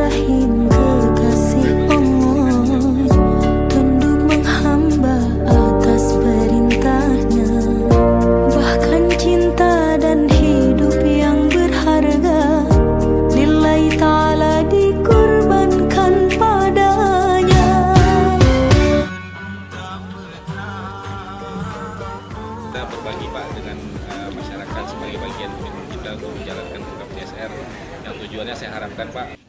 Rahim, kekasih Allah, tunduk menghamba atas perintahnya. Bahkan cinta dan hidup yang berharga lillahi ta'ala dikorbankan padanya. Kita berbagi Pak dengan masyarakat sebagai bagian komitmen kita untuk menjalankan program CSR yang tujuannya saya harapkan Pak